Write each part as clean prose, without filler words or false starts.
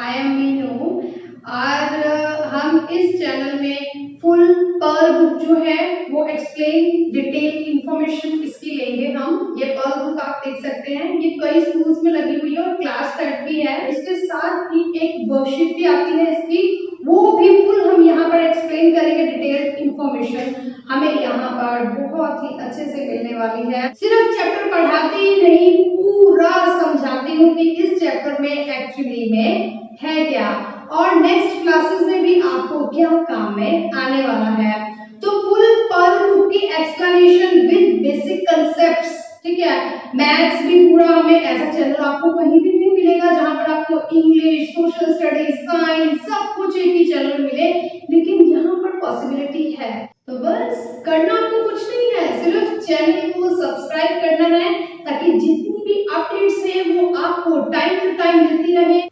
I am Meenu. और हम इस चैनल में फुल पर्ल बुक जो है वो एक्सप्लेन डिटेल इंफॉर्मेशन इसकी लेंगे हम। ये पर्ल बुक आप देख सकते हैं, ये कई स्कूल्स में लगी हुई है और क्लास सेट भी है। इसके साथ ही एक वर्कशीट भी आती है इसकी, वो भी फुल हम यहाँ पर एक्सप्लेन करेंगे। डिटेल इंफॉर्मेशन हमें यहाँ पर बहुत ही अच्छे से मिलने वाली है। सिर्फ चैप्टर पढ़ाती ही नहीं, पूरा समझाती हूँ कि इस चैप्टर में एक्चुअली में है क्या और नेक्स्ट क्लासेस में भी आपको क्या काम में आने वाला है। तो फुल पर्ल बुक की एक्सप्लेनेशन विद बेसिक कांसेप्ट्स, ठीक है। मैथ्स भी पूरा हमें ऐसा चैनल आपको कहीं भी नहीं मिलेगा जहां पर आपको इंग्लिश, सोशल स्टडीज, साइंस सब कुछ एक ही चैनल मिले, लेकिन यहाँ पर पॉसिबिलिटी है। तो बस करना आपको कुछ नहीं है, सिर्फ चैनल को सब्सक्राइब करना है ताकि जितनी भी अपडेट्स है वो आपको टाइम टू टाइम मिलती रहे।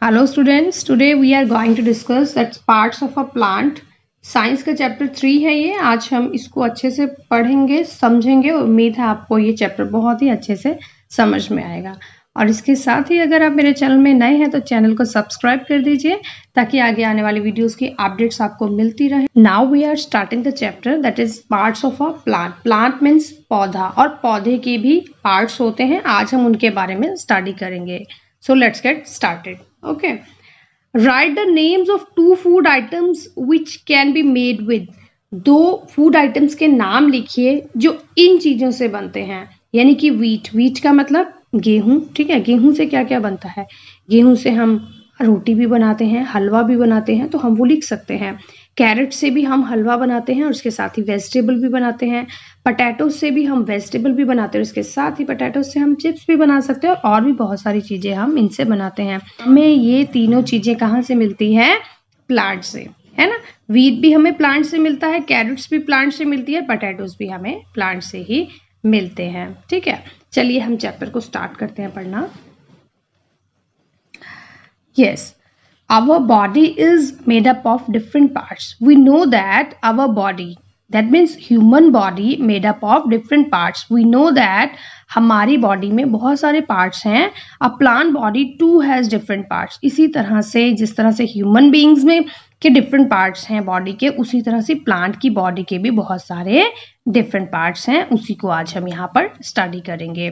Hello students, today we are going to discuss that parts of a plant. Science का चैप्टर 3 है ये। आज हम इसको अच्छे से पढ़ेंगे, समझेंगे। उम्मीद है आपको ये चैप्टर बहुत ही अच्छे से समझ में आएगा। और इसके साथ ही अगर आप मेरे चैनल में नए हैं तो चैनल को सब्सक्राइब कर दीजिए ताकि आगे आने वाली वीडियोस की अपडेट्स आपको मिलती रहे। Now we are starting the chapter that is parts of a plant. Plant means पौधा, और पौधे के भी पार्ट्स होते हैं। आज हम उनके बारे में स्टडी करेंगे। So let's get started. Okay. Write the names of 2 food items which can be made with. 2 food items के नाम लिखिए जो इन चीजों से बनते हैं, यानी कि वीट का मतलब गेहूं, ठीक है। गेहूं से क्या क्या बनता है? गेहूं से हम रोटी भी बनाते हैं, हलवा भी बनाते हैं, तो हम वो लिख सकते हैं। कैरेट से भी हम हलवा बनाते हैं और उसके साथ ही वेजिटेबल भी बनाते हैं। पटैटो से भी हम वेजिटेबल भी बनाते हैं, उसके साथ ही पटैटो से हम चिप्स भी बना सकते हैं और भी बहुत सारी चीजें हम इनसे बनाते हैं। हमें ये तीनों चीजें कहाँ से मिलती हैं? प्लांट से, है ना। वीट भी हमें प्लांट से मिलता है, कैरेट्स भी प्लांट से मिलती है, पटैटोस भी हमें प्लांट से ही मिलते हैं, ठीक है। चलिए हम चैप्टर को स्टार्ट करते हैं पढ़ना। Yes. Our body is made up of different parts. We know that our body, that means human body made up of different parts. We know that हमारी बॉडी में बहुत सारे पार्ट्स हैं। A plant body too has different parts. इसी तरह से जिस तरह से ह्यूमन बीइंग्स में के डिफरेंट पार्ट्स हैं बॉडी के, उसी तरह से प्लांट की बॉडी के भी बहुत सारे डिफरेंट पार्ट्स हैं। उसी को आज हम यहाँ पर स्टडी करेंगे।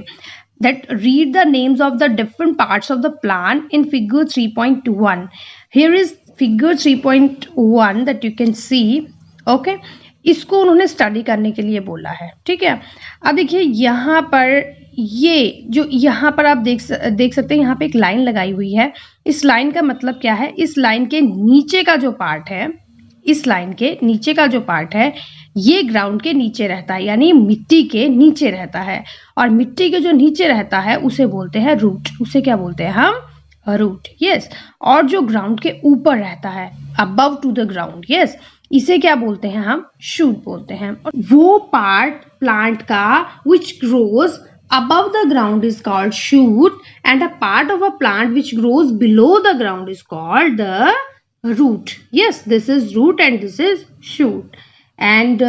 That read the names of the different parts of the plant in figure 3.1. Here is figure 3.1 that you can see. Okay, इसको उन्होंने स्टडी करने के लिए बोला है, ठीक है। अब देखिए यहाँ पर ये जो यहाँ पर आप देख सकते हैं, यहाँ पे एक लाइन लगाई हुई है। इस लाइन का मतलब क्या है? इस लाइन के नीचे का जो पार्ट है, इस लाइन के नीचे का जो पार्ट है ये ग्राउंड के नीचे रहता है, यानी मिट्टी के नीचे रहता है। और मिट्टी के जो नीचे रहता है उसे बोलते हैं रूट। उसे क्या बोलते हैं हम? Root, yes. और जो ग्राउंड के ऊपर रहता है, above to the ground, yes, इसे क्या बोलते हैं हम? शूट बोलते हैं। और वो पार्ट प्लांट का which grows above the ground is called shoot, and a part of a plant which grows below the ground is called the root. Yes, this is root and this is shoot. And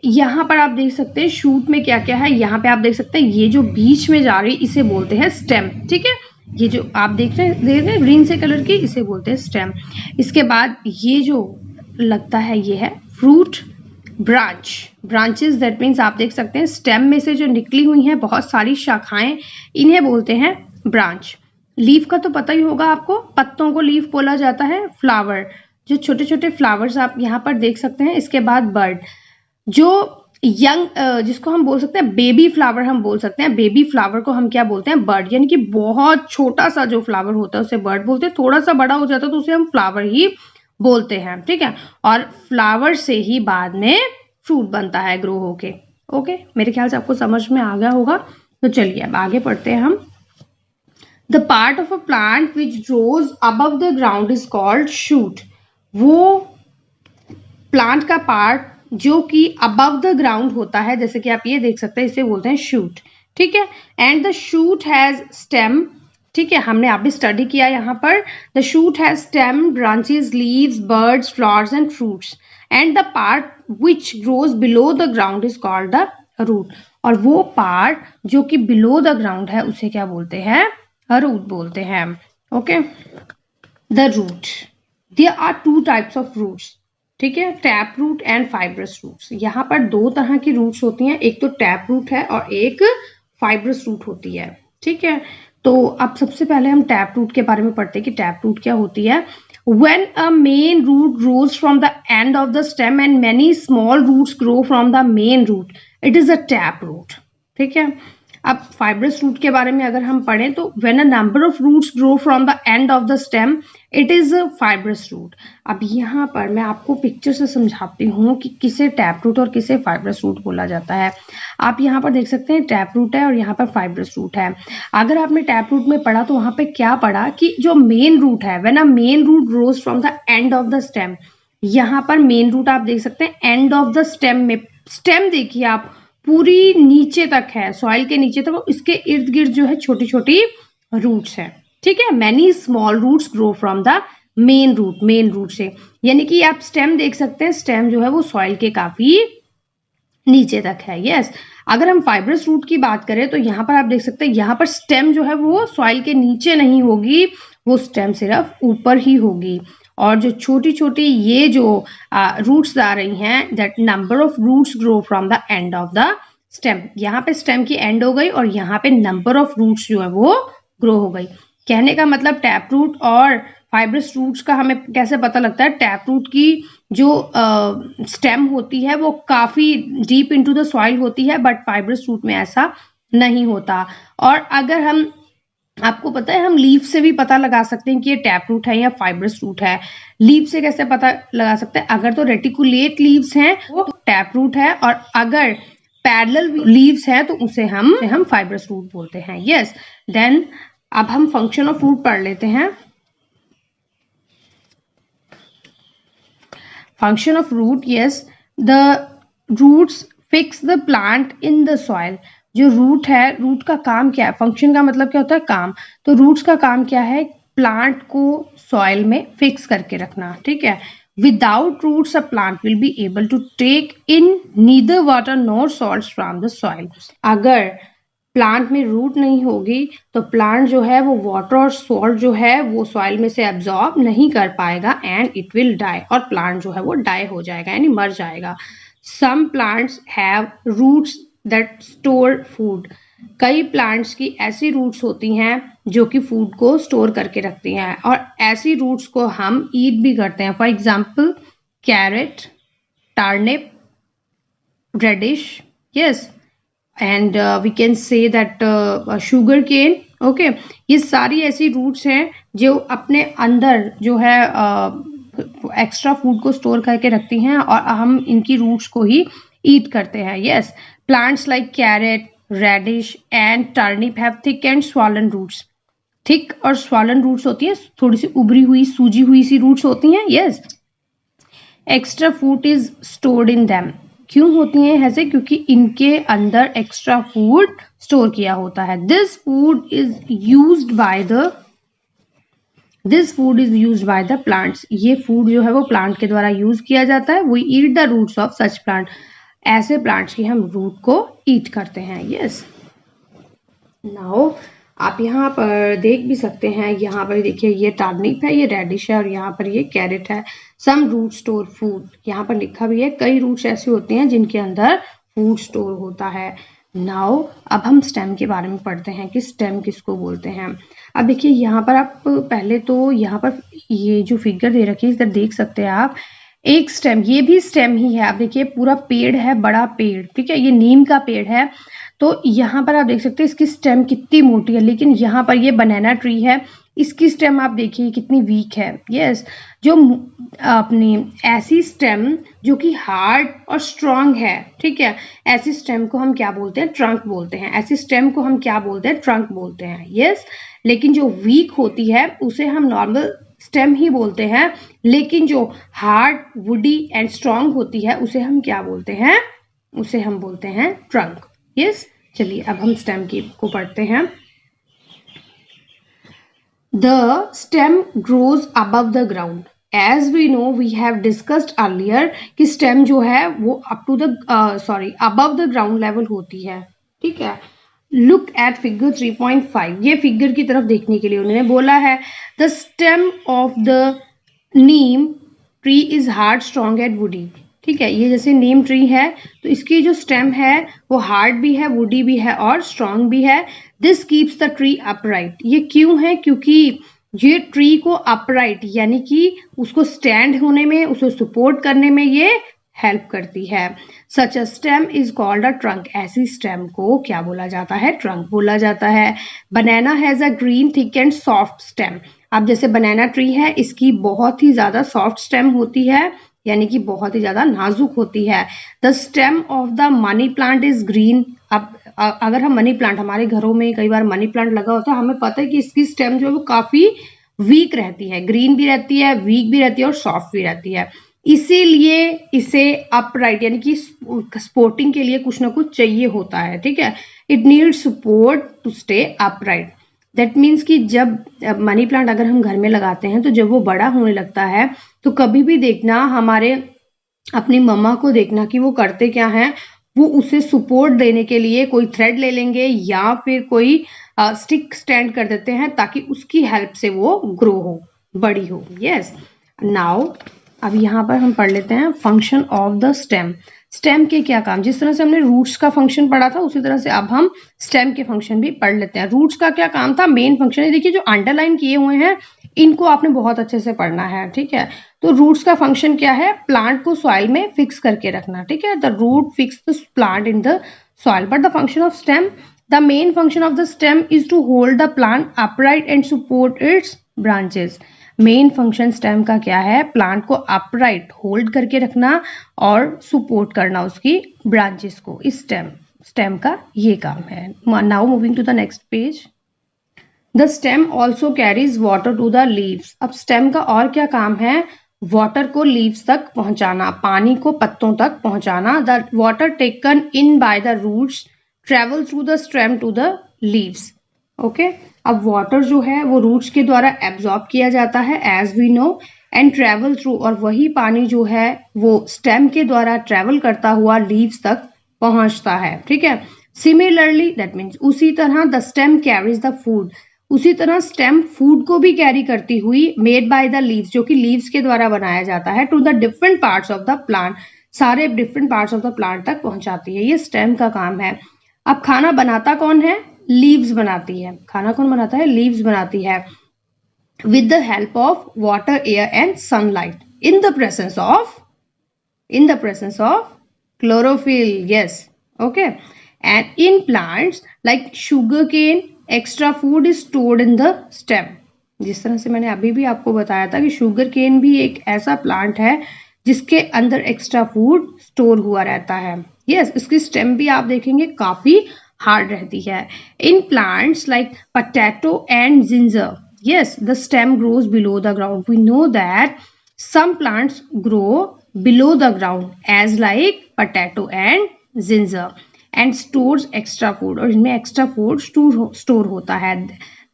यहाँ पर आप देख सकते हैं shoot में क्या क्या है। यहाँ पे आप देख सकते हैं ये जो बीच में जा रही इसे बोलते हैं स्टेम, ठीक है। ये जो आप देख रहे हैं ग्रीन से कलर की, इसे बोलते हैं स्टेम। इसके बाद ये जो लगता है ये है फ्रूट। ब्रांचेस, दैट मीन्स आप देख सकते हैं स्टेम में से जो निकली हुई हैं बहुत सारी शाखाएं, इन्हें बोलते हैं ब्रांच। लीफ का तो पता ही होगा आपको, पत्तों को लीफ बोला जाता है। फ्लावर, जो छोटे छोटे फ्लावर्स आप यहाँ पर देख सकते हैं। इसके बाद बर्ड, जो यंग, जिसको हम बोल सकते हैं बेबी फ्लावर, हम बोल सकते हैं बेबी फ्लावर को हम क्या बोलते हैं? बर्ड, यानी कि बहुत छोटा सा जो फ्लावर होता है उसे बर्ड बोलते हैं। थोड़ा सा बड़ा हो जाता है तो उसे हम फ्लावर ही बोलते हैं, ठीक है। और फ्लावर से ही बाद में फ्रूट बनता है ग्रो होके। ओके, मेरे ख्याल से आपको समझ में आ गया होगा। तो चलिए अब आगे पढ़ते हैं हम। The part of a plant which grows above the ground is called shoot. वो प्लांट का पार्ट जो कि अबव द ग्राउंड होता है, जैसे कि आप ये देख सकते हैं, इसे बोलते हैं शूट, ठीक है। And the shoot has stem, ठीक है, हमने अभी स्टडी किया यहाँ पर। The shoot has stem, branches, leaves, birds, flowers and fruits. And the part which grows below the ground is called the root. और वो पार्ट जो कि बिलो द ग्राउंड है उसे क्या बोलते हैं? रूट बोलते हैं। Okay, the root, there are two types of roots, ठीक है, tap root and fibrous roots. यहाँ पर दो तरह की रूट्स होती हैं, एक तो टैप रूट है और एक फाइब्रस रूट होती है, ठीक है। तो अब सबसे पहले हम टैप रूट के बारे में पढ़ते हैं कि टैप रूट क्या होती है। When a main root grows from the end of the stem and many small roots grow from the main root, it is a tap root, ठीक है। अब फाइब्रस रूट के बारे में अगर हम पढ़ें तो when a number of roots grow from the end of the stem, it is a fibrous root। अब यहाँ पर मैं आपको पिक्चर से समझाती हूँ कि किसे टैप रूट और किसे फाइब्रस रूट बोला जाता है। आप यहाँ पर देख सकते हैं टैप रूट है और यहाँ पर फाइब्रस रूट है। अगर आपने टैप रूट में पढ़ा तो वहां पे क्या पढ़ा कि जो मेन रूट है, when a main root grows from the end of the stem, यहाँ पर मेन रूट आप देख सकते हैं एंड ऑफ द स्टेम में, स्टेम देखिए आप पूरी नीचे तक है, सॉइल के नीचे तक, इसके इर्द गिर्द जो है छोटी छोटी रूट्स है, ठीक है। Many small roots grow from the main root से, यानी कि आप स्टेम देख सकते हैं, स्टेम जो है वो सॉइल के काफी नीचे तक है। यस, अगर हम फाइब्रस रूट की बात करें तो यहाँ पर आप देख सकते हैं यहाँ पर स्टेम जो है वो सॉइल के नीचे नहीं होगी, वो स्टेम सिर्फ ऊपर ही होगी। और जो छोटी छोटी ये जो रूट्स आ रही हैं, that number of roots grow from the end of the stem, यहाँ पे स्टेम की एंड हो गई और यहाँ पे नंबर ऑफ रूट्स जो है वो ग्रो हो गई। कहने का मतलब टैप रूट और फाइब्रस रूट्स का हमें कैसे पता लगता है, टैप रूट की जो स्टेम होती है वो काफी डीप इनटू द सॉइल होती है, बट फाइब्रस रूट में ऐसा नहीं होता। और अगर हम, आपको पता है हम लीफ से भी पता लगा सकते हैं कि ये टैप रूट है या फाइब्रस रूट है। लीफ से कैसे पता लगा सकते हैं, अगर तो रेटिकुलेट लीव्स हैं वो टैप रूट है, और अगर पैरेलल लीव्स हैं तो उसे हम फाइब्रस रूट बोलते हैं। यस, देन अब हम फंक्शन ऑफ रूट पढ़ लेते हैं। Function of root, yes, the roots fix the plant in the soil। जो रूट है, रूट का काम क्या है, फंक्शन का मतलब क्या होता है, काम। तो रूट्स का काम क्या है, प्लांट को सॉइल में फिक्स करके रखना, ठीक है। Without roots a plant will be able to take in neither water nor salts from the soil. अगर प्लांट में रूट नहीं होगी तो प्लांट जो है वो वाटर और सॉल्ट जो है वो सॉइल में से एब्जॉर्ब नहीं कर पाएगा एंड इट विल डाई, और प्लांट जो है वो डाई हो जाएगा यानी मर जाएगा। Some plants have roots that store food. कई प्लांट्स की ऐसी रूट्स होती हैं जो कि फूड को स्टोर करके रखती हैं, और ऐसी रूट्स को हम ईट भी करते हैं। For example carrot, turnip, radish, yes, and we can say that sugar cane, okay. ये सारी ऐसी रूट्स हैं जो अपने अंदर जो है एक्स्ट्रा फूड को स्टोर करके रखती हैं और हम इनकी रूट्स को ही ईट करते हैं। Yes, plants like carrot, radish and turnip have thick and swollen roots. Thick और स्वॉलन रूट्स होती है, थोड़ी सी उभरी हुई सूजी हुई सी रूट्स होती हैं। Yes, extra food is stored in them. क्यों होती हैं ऐसे, क्योंकि इनके अंदर एक्स्ट्रा फूड स्टोर किया होता है। This food is used by the plants. ये फूड जो है वो प्लांट के द्वारा यूज किया जाता है। We eat the roots of such plant. ऐसे प्लांट्स की हम रूट को ईट करते हैं। यस, नाउ आप यहाँ पर देख भी सकते हैं, यहाँ पर देखिए ये टर्निप है, ये रेडिश है और यहाँ पर ये कैरेट है। सम रूट स्टोर फूड, यहाँ पर लिखा भी है कई रूट्स ऐसे होते हैं जिनके अंदर फूड स्टोर होता है। नाउ अब हम स्टेम के बारे में पढ़ते हैं कि स्टेम किसको बोलते हैं। अब देखिए यहाँ पर आप पहले तो यहाँ पर ये जो फिगर दे रखी है इधर देख सकते हैं आप, एक स्टेम, ये भी स्टेम ही है। आप देखिए पूरा पेड़ है, बड़ा पेड़, ठीक है, ये नीम का पेड़ है। तो यहाँ पर आप देख सकते हैं इसकी स्टेम कितनी मोटी है, लेकिन यहाँ पर ये बनाना ट्री है, इसकी स्टेम आप देखिए कितनी वीक है। यस, जो अपनी ऐसी स्टेम जो कि हार्ड और स्ट्रांग है, ठीक है, ऐसी स्टेम को हम क्या बोलते हैं, ट्रंक बोलते हैं। ऐसी स्टेम को हम क्या बोलते हैं, ट्रंक बोलते हैं। यस, लेकिन जो वीक होती है उसे हम नॉर्मल स्टेम ही बोलते हैं, लेकिन जो हार्ड, वुडी एंड स्ट्रांग होती है उसे हम क्या बोलते हैं, उसे हम बोलते हैं ट्रंक। यस, चलिए अब हम स्टेम को पढ़ते हैं। The stem grows above the ground. As we know, we have discussed earlier कि stem जो है वो up to the above the ground level होती है, ठीक है। लुक एट फिगर 3.5, ये फिगर की तरफ देखने के लिए उन्होंने बोला है the stem of the Neem tree is hard, strong and woody. ठीक है, ये जैसे नीम ट्री है तो इसकी जो स्टेम है वो हार्ड भी है, वुडी भी है और स्ट्रॉन्ग भी है। This keeps the tree upright, ये क्यों है? क्योंकि ये ट्री को अपराइट यानी कि उसको स्टैंड होने में, उसको सपोर्ट करने में ये हेल्प करती है। Such a stem is called a trunk, ऐसी स्टेम को क्या बोला जाता है? ट्रंक बोला जाता है। Banana has a green thick and soft stem, अब जैसे बनाना ट्री है इसकी बहुत ही ज्यादा सॉफ्ट स्टेम होती है यानी कि बहुत ही ज्यादा नाजुक होती है। The stem of the money plant is green, अब अगर हम मनी प्लांट, हमारे घरों में कई बार मनी प्लांट लगा होता है, हमें पता है कि इसकी स्टेम जो है वो काफी वीक रहती है, ग्रीन भी रहती है, वीक भी रहती है और सॉफ्ट भी रहती है। इसीलिए इसे अपराइट यानी कि सपोर्टिंग के लिए कुछ ना कुछ चाहिए होता है। ठीक है, it need support to stay upright. That means कि जब मनी प्लांट अगर हम घर में लगाते हैं तो जब वो बड़ा होने लगता है तो कभी भी देखना, हमारे अपनी मम्मा को देखना कि वो करते क्या हैं, वो उसे सपोर्ट देने के लिए कोई थ्रेड ले लेंगे या फिर कोई स्टिक स्टैंड कर देते हैं ताकि उसकी हेल्प से वो ग्रो हो, बड़ी हो। यस, नाउ अब यहाँ पर हम पढ़ लेते हैं function of the stem. Stem के क्या काम, जिस तरह से हमने रूट्स का फंक्शन पढ़ा था उसी तरह से अब हम स्टेम के फंक्शन भी पढ़ लेते हैं। रूट्स का क्या काम था? मेन फंक्शन है, देखिए जो अंडरलाइन किए हुए हैं इनको आपने बहुत अच्छे से पढ़ना है। ठीक है, तो रूट्स का फंक्शन क्या है? प्लांट को सॉइल में फिक्स करके रखना। ठीक है, the root fix the plant in the soil, but the function of stem, the main function of the stem is to hold the plant upright and support its branches. Main function stem का क्या है? Plant को upright hold करके रखना और support करना उसकी branches को। इस स्टेम का ये काम है। Now moving to the next page. The stem also carries water to the leaves. अब स्टेम का और क्या काम है? वाटर को लीव्स तक पहुंचाना, पानी को पत्तों तक पहुंचाना। The water taken in by the roots travel through the stem to the leaves. Okay, अब वाटर जो है वो रूट्स के द्वारा एब्जॉर्ब किया जाता है as we know, and travel through, और वही पानी जो है वो स्टेम के द्वारा ट्रेवल करता हुआ लीव्स तक पहुंचता है। ठीक है, सिमिलरली दैट मीन्स उसी तरह the stem carries the food, उसी तरह स्टेम फूड को भी कैरी करती हुई मेड बाय द लीव्स, जो कि लीव्स के द्वारा बनाया जाता है, to the different parts of the plant, सारे different parts of the plant तक पहुंचाती है। ये स्टेम का काम है। अब खाना बनाता कौन है? लीव्स बनाती है। खाना कौन बनाता है? लीव्स बनाती है। With the help of water, air and sunlight, in the presence of chlorophyll. Yes, okay, and in plants like sugarcane extra food is stored in the stem. जिस तरह से मैंने अभी भी आपको बताया था कि शुगर केन भी एक ऐसा प्लांट है जिसके अंदर एक्स्ट्रा फूड स्टोर हुआ रहता है। यस, इसकी स्टेम भी आप देखेंगे काफी हार्ड रहती है। In plants like potato and ginger, yes, the stem grows below the ground. We know that some plants grow below the ground as like potato and ginger and stores extra food, और इनमें extra food store होता है।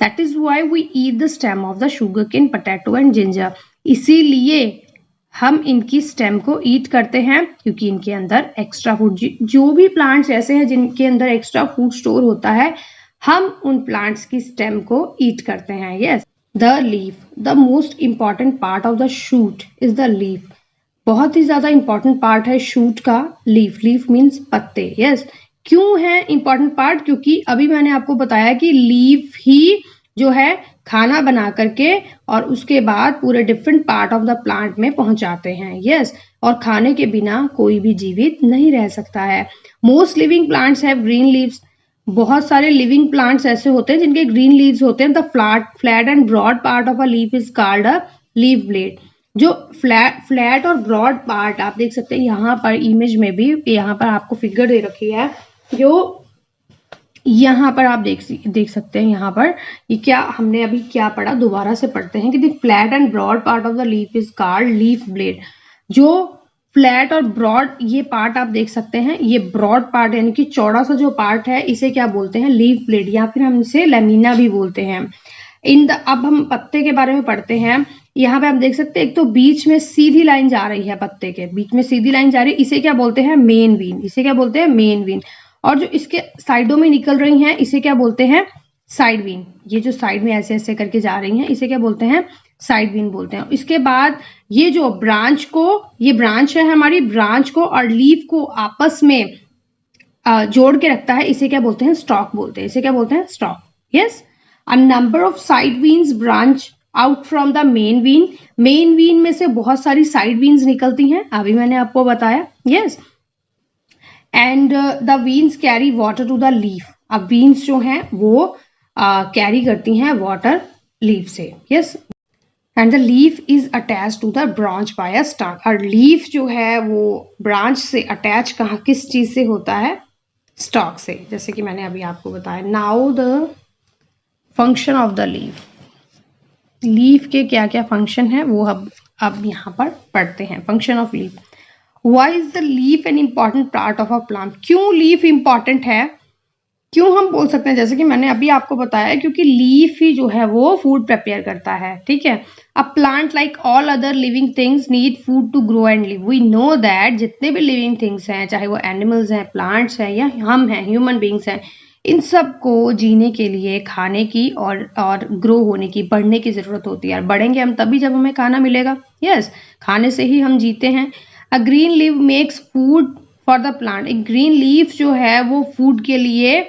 That is why we eat the stem of the sugarcane, potato and ginger. इसीलिए हम इनकी stem को ईट करते हैं क्योंकि इनके अंदर एक्स्ट्रा फूड, जो भी प्लांट्स ऐसे हैं जिनके अंदर एक्स्ट्रा फूड स्टोर होता है, हम उन प्लांट्स की स्टेम को ईट करते हैं। Yes, the leaf, the most important part of the shoot is the leaf. बहुत ही ज्यादा इंपॉर्टेंट पार्ट है शूट का लीफ। लीफ मीन्स पत्ते। यस, क्यों है इंपॉर्टेंट पार्ट? क्योंकि अभी मैंने आपको बताया कि लीफ ही जो है खाना बना करके और उसके बाद पूरे different part of the plant में पहुंचाते हैं। यस, और खाने के बिना कोई भी जीवित नहीं रह सकता है। Most living plants have green leaves. बहुत सारे लिविंग प्लांट्स ऐसे होते हैं जिनके ग्रीन लीव्स होते हैं। The flat and broad part of a leaf is called a leaf blade. जो फ्लैट और ब्रॉड पार्ट आप देख सकते हैं यहाँ पर इमेज में भी, यहाँ पर आपको फिगर दे रखी है, जो यहाँ पर आप देख सकते हैं। यहाँ पर ये क्या हमने अभी क्या पढ़ा, दोबारा से पढ़ते हैं कि the flat and broad part of the leaf is called leaf blade. जो फ्लैट और ब्रॉड ये पार्ट आप देख सकते हैं, ये ब्रॉड पार्ट यानी कि चौड़ा सा जो पार्ट है इसे क्या बोलते हैं? लीफ ब्लेड, या फिर हम इसे लैमिना भी बोलते हैं। अब हम पत्ते के बारे में पढ़ते हैं। यहाँ पे आप देख सकते हैं एक तो बीच में सीधी लाइन जा रही है, पत्ते के बीच में सीधी लाइन जा रही है, इसे क्या बोलते हैं? Main vein. इसे क्या बोलते हैं? Main vein. और जो इसके साइडों में निकल रही हैं इसे क्या बोलते हैं, साइड वीन। ये जो साइड में ऐसे ऐसे करके जा रही हैं इसे क्या बोलते हैं, साइड वीन बोलते हैं। इसके बाद ये जो ब्रांच को, ये ब्रांच है हमारी, ब्रांच को और लीफ को आपस में जोड़ के रखता है, इसे क्या बोलते हैं, स्टॉक बोलते हैं। इसे क्या बोलते हैं, stalk. Yes, a number of side veins branch out from the main vein. Main vein में से बहुत सारी साइड वीन्स निकलती हैं, अभी मैंने आपको बताया। Yes, and the veins carry water to the leaf. अब वीन्स जो हैं वो कैरी करती हैं वाटर लीफ से। Yes, and the leaf is attach to the branch by a stalk. और लीफ जो है वो ब्रांच से अटैच कहाँ, किस चीज से होता है, स्टॉक से, जैसे कि मैंने अभी आपको बताया। Now the function of the leaf. Leaf के क्या क्या फंक्शन है वो अब यहाँ पर पढ़ते हैं। Function of leaf. Why is the leaf an important part of a plant. क्यों लीफ इंपॉर्टेंट है, क्यों हम बोल सकते हैं, जैसे कि मैंने अभी आपको बताया, क्योंकि लीफ ही जो है वो फूड प्रिपेयर करता है। ठीक है, a plant like all other living things need food to grow and live. We know that जितने भी लिविंग थिंग्स हैं, चाहे वो एनिमल्स हैं, प्लांट्स हैं, या हम हैं, ह्यूमन बींग्स हैं, इन सबको जीने के लिए खाने की और ग्रो होने की, बढ़ने की जरूरत होती है। और बढ़ेंगे हम तभी जब हमें खाना मिलेगा। यस, खाने से ही हम जीते हैं। A green leaf makes food for the plant. एक ग्रीन लीफ जो है वो फूड के लिए,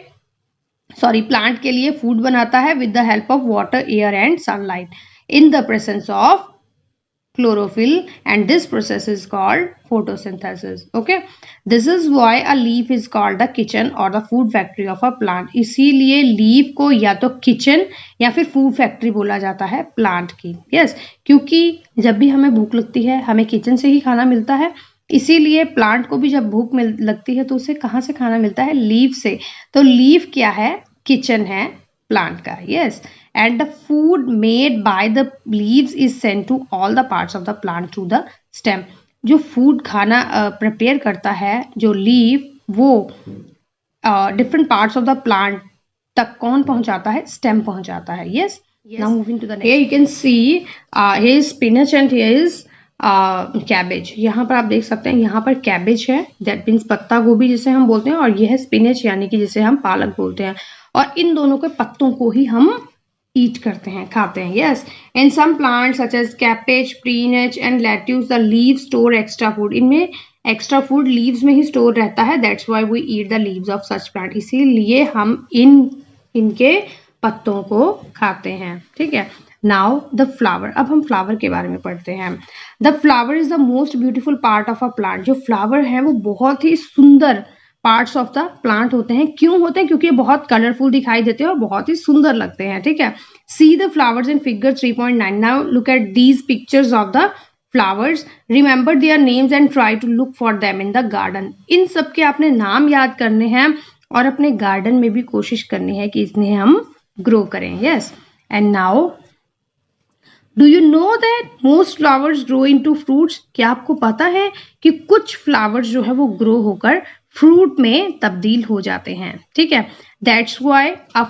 प्लांट के लिए फूड बनाता है with the help of water, air and sunlight in the presence of chlorophyll, and this process is called photosynthesis. Okay, this is why a leaf is called the kitchen or the food factory of a plant. इसीलिए leaf को या तो kitchen या फिर food factory बोला जाता है plant की। यस, क्योंकि जब भी हमें भूख लगती है हमें किचन से ही खाना मिलता है, इसीलिए प्लांट को भी जब भूख लगती है तो उसे कहाँ से खाना मिलता है, लीफ से। तो लीफ क्या है, किचन है प्लांट का। Yes, and the food made by the leaves is sent to all the parts of the plant through the stem. जो फूड खाना प्रिपेयर करता है जो लीफ, वो different parts of the plant तक कौन पहुंचाता है, स्टेम पहुंचाता है। Yes, now moving to the next. Here you can see here spinach and here is cabbage. यहाँ पर आप देख सकते हैं, यहाँ पर कैबेज है, दैट मीन्स पत्ता गोभी जिसे हम बोलते हैं, और यह है स्पिनच यानी कि जिसे हम पालक बोलते हैं। और इन दोनों के पत्तों को ही हम ईट करते हैं, खाते हैं। Yes, in some plants such as cabbage, spinach and lettuce the leaves store extra food. इनमें एक्स्ट्रा फूड लीव्स में ही स्टोर रहता है, that's why we eat the leaves of such plant. इसीलिए हम इनके पत्तों को खाते हैं। ठीक है, नाउ द फ्लावर। अब हम फ्लावर के बारे में पढ़ते हैं। The flower is the most beautiful part of a plant. जो फ्लावर है वो बहुत ही सुंदर पार्ट्स ऑफ द प्लांट होते हैं। क्यों होते हैं, क्योंकि ये बहुत कलरफुल दिखाई देते हैं और बहुत ही सुंदर लगते हैं। ठीक है, see the flowers in figure 3.9। Now look at these pictures of the flowers, remember their names and try to look for them in the garden. इन सब के आपने नाम याद करने हैं और अपने गार्डन में भी कोशिश करनी है कि इन्हें हम ग्रो करें। Yes, and now do you know that most flowers grow into fruits. क्या आपको पता है कि कुछ फ्लावर्स जो है वो ग्रो होकर फ्रूट में तब्दील हो जाते हैं। ठीक है, that's why a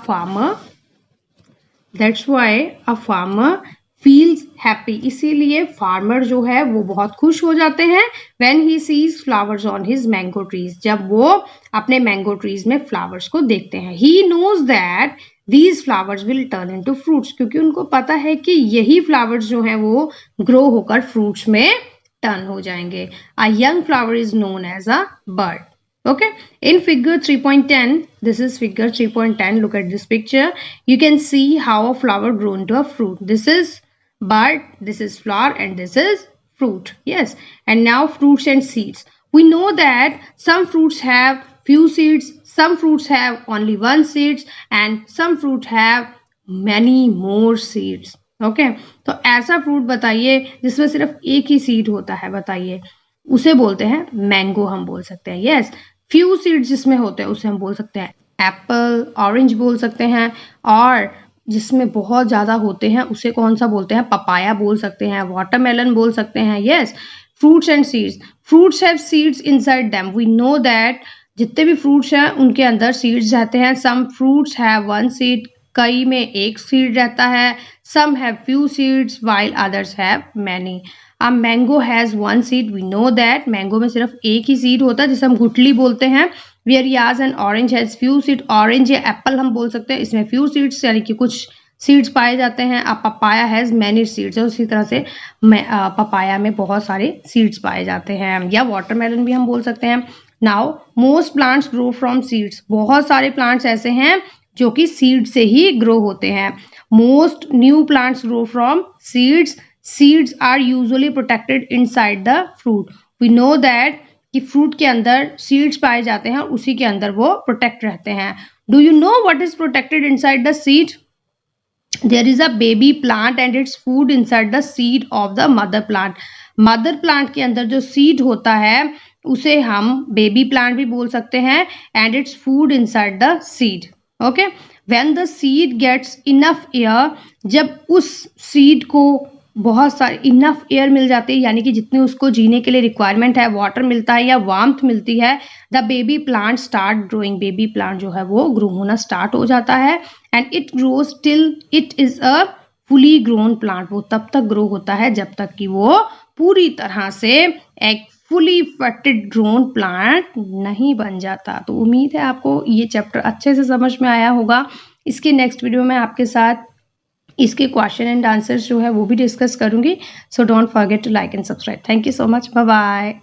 farmer feels happy. इसीलिए फार्मर जो है वो बहुत खुश हो जाते हैं when he sees flowers on his mango trees. जब वो अपने मैंगो ट्रीज में फ्लावर्स को देखते हैं। He knows that these flowers will turn into fruits, क्योंकि उनको पता है कि यही फ्लावर्स जो हैं वो ग्रो होकर फ्रूट्स में टर्न हो जाएंगे। A young flower is known as a bud. Okay, in figure 3.10, this is figure 3.10. Look at this picture. You can see how a flower grow into a fruit. This is bud, this is flower, and this is fruit. Yes, and now fruits and seeds. We know that some fruits have few seeds, some fruits have only one seeds, and some fruit have many more seeds. Okay, तो ऐसा fruit बताइए जिसमें सिर्फ एक ही seed होता है, बताइए, उसे बोलते हैं मैंगो, हम बोल सकते हैं। यस, फ्यू सीड्स जिसमें होते हैं उसे हम बोल सकते हैं एप्पल, ऑरेंज बोल सकते हैं, और जिसमें बहुत ज्यादा होते हैं उसे कौन सा बोलते हैं, पपाया बोल सकते हैं, वाटरमेलन बोल सकते हैं। Yes, fruits and seeds. Fruits have seeds inside them. We know that जितने भी फ्रूट्स हैं उनके अंदर सीड्स रहते हैं। Some fruits have one seed, कई में एक सीड रहता है। Some have few seeds while others have many. A mango has one seed. We know that mango में सिर्फ एक ही सीड होता है जिसे हम गुठली बोलते हैं। Whereas an orange has few seeds, orange या एप्पल हम बोल सकते हैं, इसमें few seeds यानी कि कुछ सीड्स पाए जाते हैं. अ पपाया हैज मैनी सीड्स, उसी तरह से पपाया में बहुत सारे सीड्स पाए जाते हैं. या वाटरमेलन भी हम बोल सकते हैं. Now most plants grow from seeds, बहुत सारे प्लांट्स ऐसे हैं जो कि सीड से ही ग्रो होते हैं. Most new plants grow from seeds. Seeds are usually protected inside the fruit. We know that कि फ्रूट के अंदर सीड्स पाए जाते हैं और उसी के अंदर वो प्रोटेक्ट रहते हैं. Do you know what is protected inside the seed? There is a baby plant and its food inside the seed of the mother plant. Mother plant के अंदर जो सीड होता है उसे हम बेबी प्लांट भी बोल सकते हैं. And it's food inside the seed. Okay, when the seed gets enough air, जब उस सीड को बहुत सारे इनफ एयर मिल जाती है, यानी कि जितनी उसको जीने के लिए रिक्वायरमेंट है, वाटर मिलता है या वार्मथ मिलती है, the baby plant start growing. Baby plant जो है वो ग्रो होना स्टार्ट हो जाता है. And it grows till it is a fully grown plant. वो तब तक ग्रो होता है जब तक कि वो पूरी तरह से एक फुली फटेड ग्रोन प्लांट नहीं बन जाता. तो उम्मीद है आपको ये चैप्टर अच्छे से समझ में आया होगा. इसके नेक्स्ट वीडियो में आपके साथ इसके क्वेश्चन एंड आंसर्स जो है वो भी डिस्कस करूंगी. So don't forget to like and subscribe. Thank you so much. Bye bye.